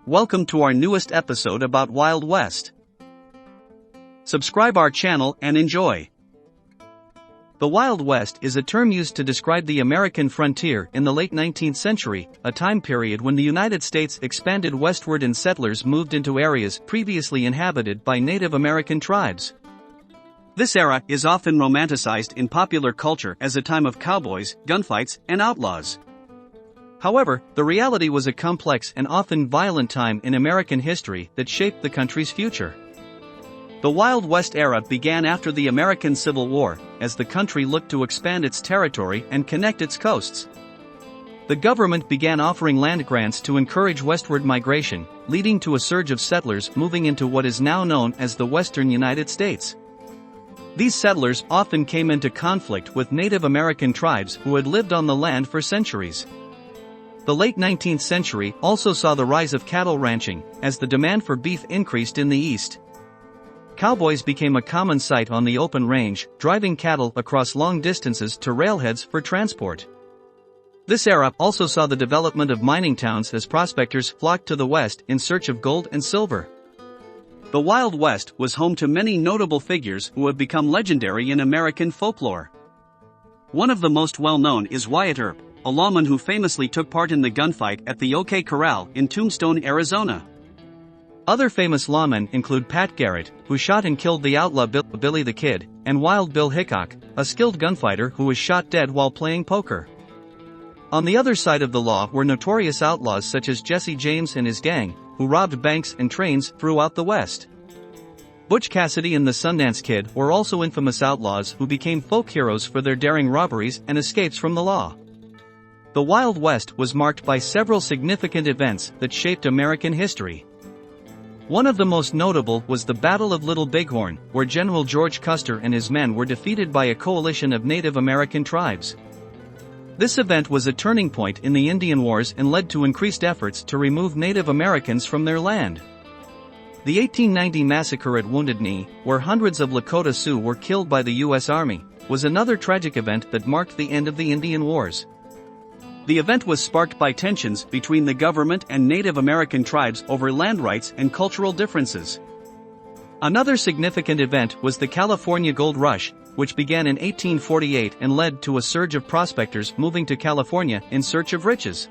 Welcome to our newest episode about Wild West. Subscribe our channel and enjoy. The Wild West is a term used to describe the American frontier in the late 19th century, a time period when the United States expanded westward and settlers moved into areas previously inhabited by Native American tribes. This era is often romanticized in popular culture as a time of cowboys, gunfights, and outlaws. However, the reality was a complex and often violent time in American history that shaped the country's future. The Wild West era began after the American Civil War, as the country looked to expand its territory and connect its coasts. The government began offering land grants to encourage westward migration, leading to a surge of settlers moving into what is now known as the Western United States. These settlers often came into conflict with Native American tribes who had lived on the land for centuries. The late 19th century also saw the rise of cattle ranching, as the demand for beef increased in the East. Cowboys became a common sight on the open range, driving cattle across long distances to railheads for transport. This era also saw the development of mining towns as prospectors flocked to the west in search of gold and silver. The Wild West was home to many notable figures who have become legendary in American folklore. One of the most well-known is Wyatt Earp, a lawman who famously took part in the gunfight at the OK Corral in Tombstone, Arizona. Other famous lawmen include Pat Garrett, who shot and killed the outlaw Billy the Kid, and Wild Bill Hickok, a skilled gunfighter who was shot dead while playing poker. On the other side of the law were notorious outlaws such as Jesse James and his gang, who robbed banks and trains throughout the West. Butch Cassidy and the Sundance Kid were also infamous outlaws who became folk heroes for their daring robberies and escapes from the law. The Wild West was marked by several significant events that shaped American history. One of the most notable was the Battle of Little Bighorn, where General George Custer and his men were defeated by a coalition of Native American tribes. This event was a turning point in the Indian Wars and led to increased efforts to remove Native Americans from their land. The 1890 massacre at Wounded Knee, where hundreds of Lakota Sioux were killed by the U.S. Army, was another tragic event that marked the end of the Indian Wars. The event was sparked by tensions between the government and Native American tribes over land rights and cultural differences. Another significant event was the California Gold Rush, which began in 1848 and led to a surge of prospectors moving to California in search of riches.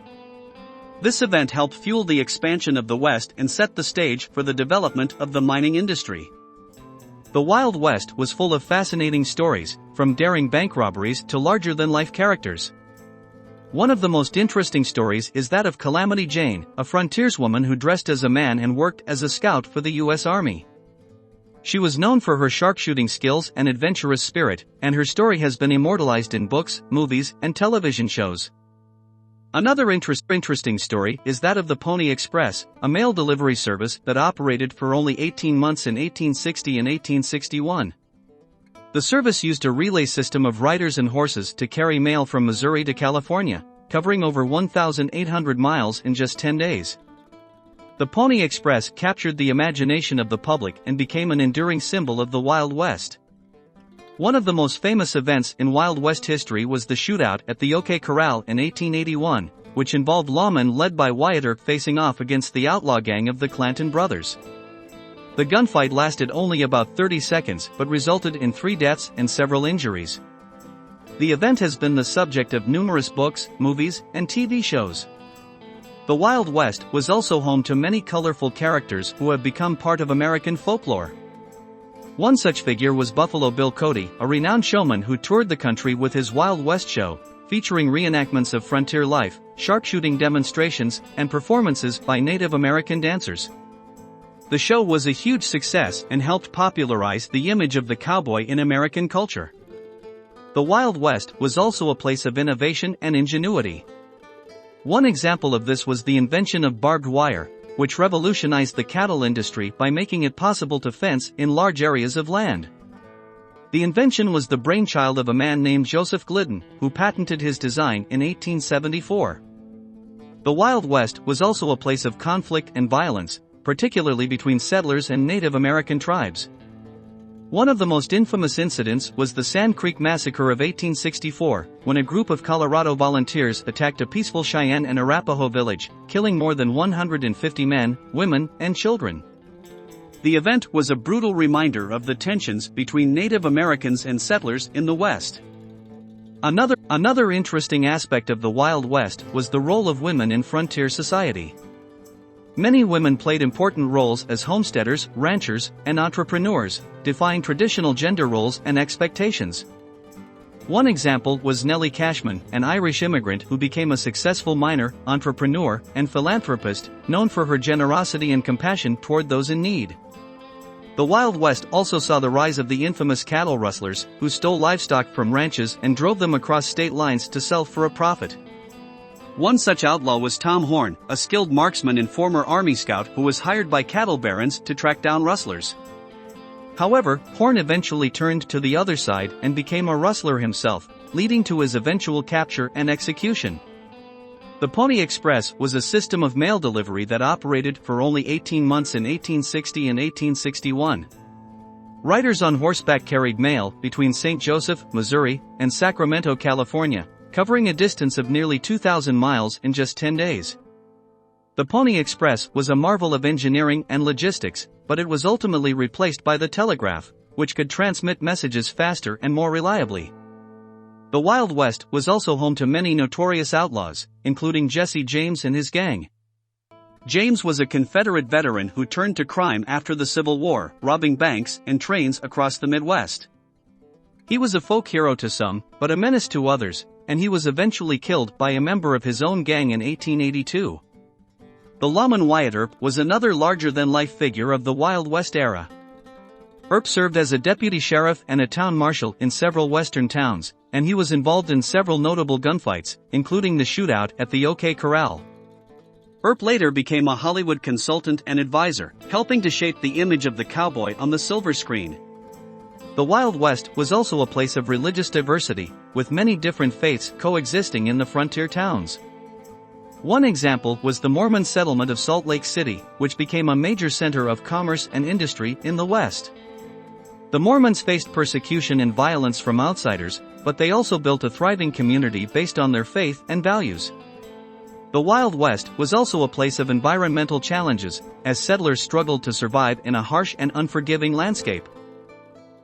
This event helped fuel the expansion of the West and set the stage for the development of the mining industry. The Wild West was full of fascinating stories, from daring bank robberies to larger-than-life characters. One of the most interesting stories is that of Calamity Jane, a frontierswoman who dressed as a man and worked as a scout for the U.S. Army. She was known for her sharpshooting skills and adventurous spirit, and her story has been immortalized in books, movies, and television shows. Another interesting story is that of the Pony Express, a mail delivery service that operated for only 18 months in 1860 and 1861. The service used a relay system of riders and horses to carry mail from Missouri to California, covering over 1,800 miles in just 10 days. The Pony Express captured the imagination of the public and became an enduring symbol of the Wild West. One of the most famous events in Wild West history was the shootout at the OK Corral in 1881, which involved lawmen led by Wyatt Earp facing off against the outlaw gang of the Clanton brothers. The gunfight lasted only about 30 seconds but resulted in 3 deaths and several injuries. The event has been the subject of numerous books, movies, and TV shows. The Wild West was also home to many colorful characters who have become part of American folklore. One such figure was Buffalo Bill Cody, a renowned showman who toured the country with his Wild West show, featuring reenactments of frontier life, sharpshooting demonstrations, and performances by Native American dancers. The show was a huge success and helped popularize the image of the cowboy in American culture. The Wild West was also a place of innovation and ingenuity. One example of this was the invention of barbed wire, which revolutionized the cattle industry by making it possible to fence in large areas of land. The invention was the brainchild of a man named Joseph Glidden, who patented his design in 1874. The Wild West was also a place of conflict and violence, particularly between settlers and Native American tribes. One of the most infamous incidents was the Sand Creek Massacre of 1864, when a group of Colorado volunteers attacked a peaceful Cheyenne and Arapaho village, killing more than 150 men, women, and children. The event was a brutal reminder of the tensions between Native Americans and settlers in the West. Another interesting aspect of the Wild West was the role of women in frontier society. Many women played important roles as homesteaders, ranchers, and entrepreneurs, defying traditional gender roles and expectations. One example was Nellie Cashman, an Irish immigrant who became a successful miner, entrepreneur, and philanthropist, known for her generosity and compassion toward those in need. The Wild West also saw the rise of the infamous cattle rustlers, who stole livestock from ranches and drove them across state lines to sell for a profit. One such outlaw was Tom Horn, a skilled marksman and former Army scout who was hired by cattle barons to track down rustlers. However, Horn eventually turned to the other side and became a rustler himself, leading to his eventual capture and execution. The Pony Express was a system of mail delivery that operated for only 18 months in 1860 and 1861. Riders on horseback carried mail between St. Joseph, Missouri, and Sacramento, California, covering a distance of nearly 2,000 miles in just 10 days. The Pony Express was a marvel of engineering and logistics, but it was ultimately replaced by the telegraph, which could transmit messages faster and more reliably. The Wild West was also home to many notorious outlaws, including Jesse James and his gang. James was a Confederate veteran who turned to crime after the Civil War, robbing banks and trains across the Midwest. He was a folk hero to some, but a menace to others, and he was eventually killed by a member of his own gang in 1882. The lawman Wyatt Earp was another larger-than-life figure of the Wild West era. Earp served as a deputy sheriff and a town marshal in several western towns, and he was involved in several notable gunfights, including the shootout at the OK Corral. Earp later became a Hollywood consultant and advisor, helping to shape the image of the cowboy on the silver screen. The Wild West was also a place of religious diversity, with many different faiths coexisting in the frontier towns. One example was the Mormon settlement of Salt Lake City, which became a major center of commerce and industry in the West. The Mormons faced persecution and violence from outsiders, but they also built a thriving community based on their faith and values. The Wild West was also a place of environmental challenges, as settlers struggled to survive in a harsh and unforgiving landscape.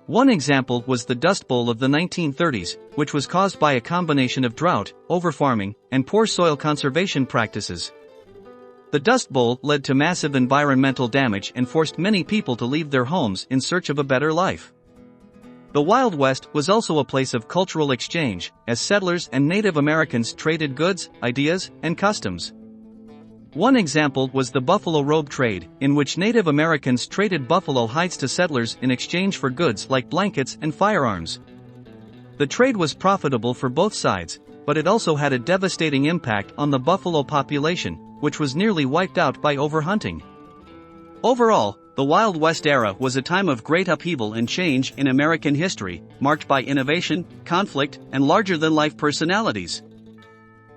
One example was the Dust Bowl of the 1930s, which was caused by a combination of drought, overfarming, and poor soil conservation practices. The Dust Bowl led to massive environmental damage and forced many people to leave their homes in search of a better life. The Wild West was also a place of cultural exchange, as settlers and Native Americans traded goods, ideas, and customs. One example was the buffalo robe trade, in which Native Americans traded buffalo hides to settlers in exchange for goods like blankets and firearms. The trade was profitable for both sides, but it also had a devastating impact on the buffalo population, which was nearly wiped out by overhunting. Overall, the Wild West era was a time of great upheaval and change in American history, marked by innovation, conflict, and larger-than-life personalities.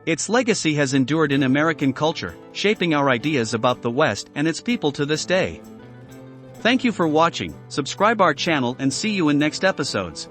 Its legacy has endured in American culture, shaping our ideas about the West and its people to this day. Thank you for watching, subscribe our channel and see you in next episodes.